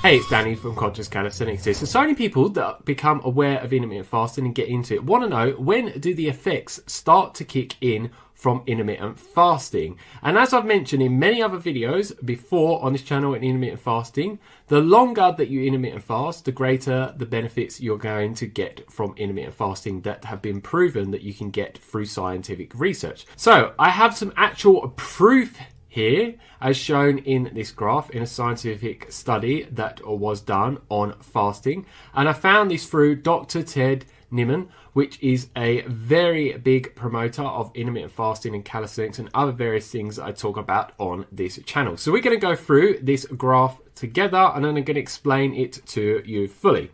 Hey, it's Danny from Conscious Calisthenics here. So many people that become aware of intermittent fasting and get into it want to know, when do the effects start to kick in from intermittent fasting? And as I've mentioned in many other videos before on this channel in intermittent fasting, the longer that you intermittent fast, the greater the benefits you're going to get from intermittent fasting that have been proven that you can get through scientific research. So I have some actual proof here, as shown in this graph in a scientific study that was done on fasting. And I found this through Dr. Ted Naiman, which is a very big promoter of intermittent fasting and calisthenics and other various things that I talk about on this channel. So we're going to go through this graph together and then I'm going to explain it to you fully.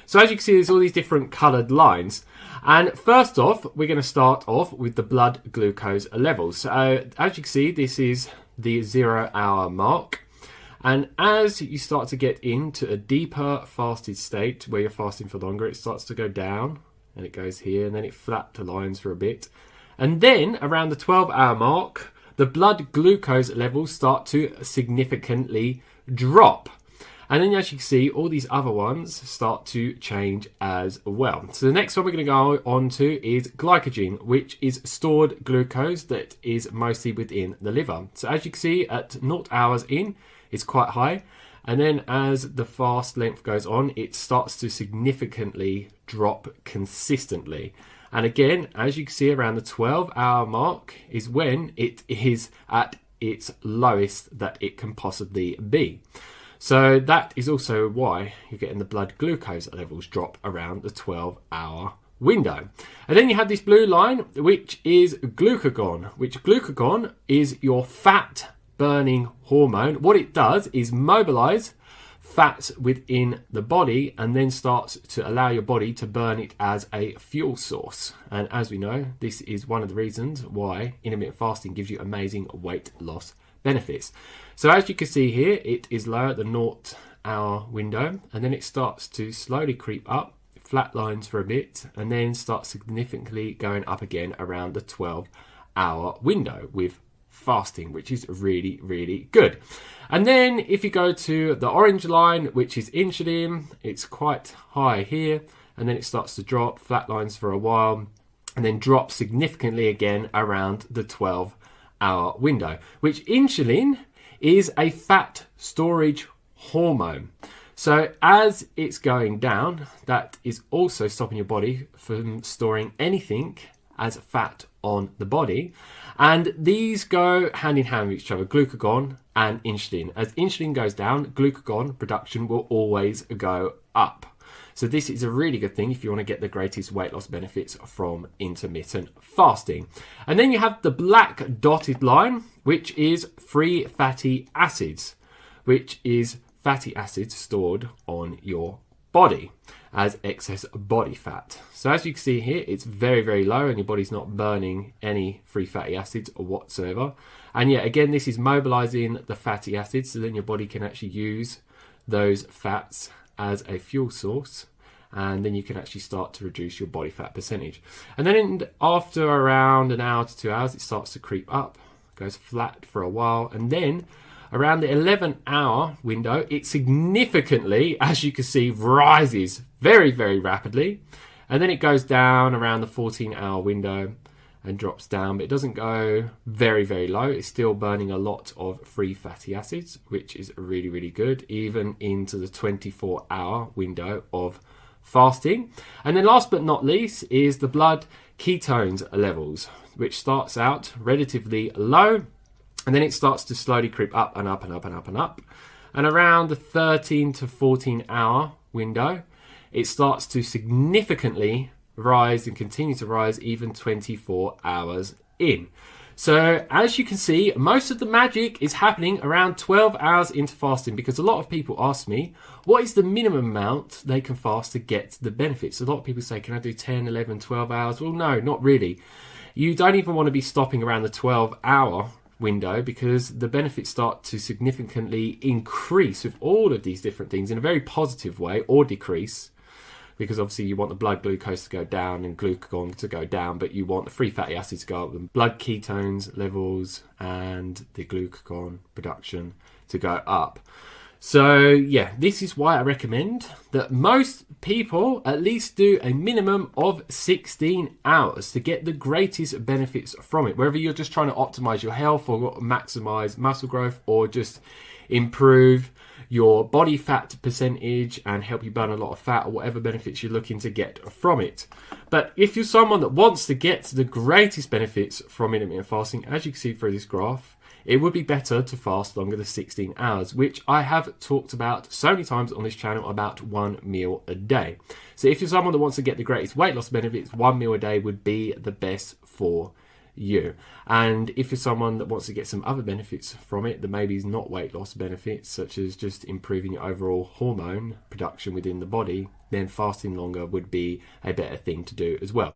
So as you can see, there's all these different coloured lines. And first off, we're going to start off with the blood glucose levels. So as you can see, this is the 0 hour mark, and as you start to get into a deeper fasted state where you're fasting for longer, it starts to go down and it goes here and then it flat lines for a bit, and then around the 12-hour mark the blood glucose levels start to significantly drop. And then as you can see, all these other ones start to change as well. So the next one we're going to go on to is glycogen, which is stored glucose that is mostly within the liver. So as you can see, at 0 hours in, it's quite high. And then as the fast length goes on, it starts to significantly drop consistently. And again, as you can see, around the 12-hour mark is when it is at its lowest that it can possibly be. So that is also why you're getting the blood glucose levels drop around the 12-hour window. And then you have this blue line, which is glucagon, which glucagon is your fat burning hormone. What it does is mobilize fats within the body and then starts to allow your body to burn it as a fuel source. And as we know, this is one of the reasons why intermittent fasting gives you amazing weight loss benefits. So as you can see here, it is low at the 0 hour window, and then it starts to slowly creep up, flatlines for a bit, and then starts significantly going up again around the 12-hour window with fasting, which is really, really good. And then if you go to the orange line, which is insulin, it's quite high here, and then it starts to drop, flatlines for a while, and then drops significantly again around the 12-hour window, which insulin is a fat storage hormone. So as it's going down, that is also stopping your body from storing anything as fat on the body. And these go hand in hand with each other, glucagon and insulin. As insulin goes down, glucagon production will always go up. So this is a really good thing if you want to get the greatest weight loss benefits from intermittent fasting. And then you have the black dotted line, which is free fatty acids, which is fatty acids stored on your body as excess body fat. So as you can see here, it's very, very low and your body's not burning any free fatty acids or whatsoever. And yet again, this is mobilizing the fatty acids so then your body can actually use those fats as a fuel source, and then you can actually start to reduce your body fat percentage. And then after around an hour to 2 hours, it starts to creep up, goes flat for a while, and then around the 11-hour window, it significantly, as you can see, rises very, very rapidly, and then it goes down around the 14-hour window and drops down, but it doesn't go very, very low. It's still burning a lot of free fatty acids, which is really, really good, even into the 24-hour window of fasting. And then last but not least is the blood ketones levels, which starts out relatively low, and then it starts to slowly creep up and up and up and up and up. And around the 13 to 14-hour window, it starts to significantly rise and continue to rise even 24 hours in. So as you can see, most of the magic is happening around 12 hours into fasting, because a lot of people ask me, what is the minimum amount they can fast to get the benefits? A lot of people say, can I do 10, 11, 12 hours? Well, no, not really. You don't even want to be stopping around the 12-hour window, because the benefits start to significantly increase with all of these different things in a very positive way, or decrease, because obviously you want the blood glucose to go down and glucagon to go down, but you want the free fatty acids to go up, the blood ketones levels and the glucagon production to go up. So yeah, this is why I recommend that most people at least do a minimum of 16 hours to get the greatest benefits from it. Whether you're just trying to optimize your health or maximize muscle growth or just improve your body fat percentage and help you burn a lot of fat, or whatever benefits you're looking to get from it. But if you're someone that wants to get the greatest benefits from intermittent fasting, as you can see through this graph, it would be better to fast longer than 16 hours, which I have talked about so many times on this channel about 1 meal a day. So if you're someone that wants to get the greatest weight loss benefits, 1 meal a day would be the best for you. And if you're someone that wants to get some other benefits from it that maybe is not weight loss benefits, such as just improving your overall hormone production within the body, then fasting longer would be a better thing to do as well.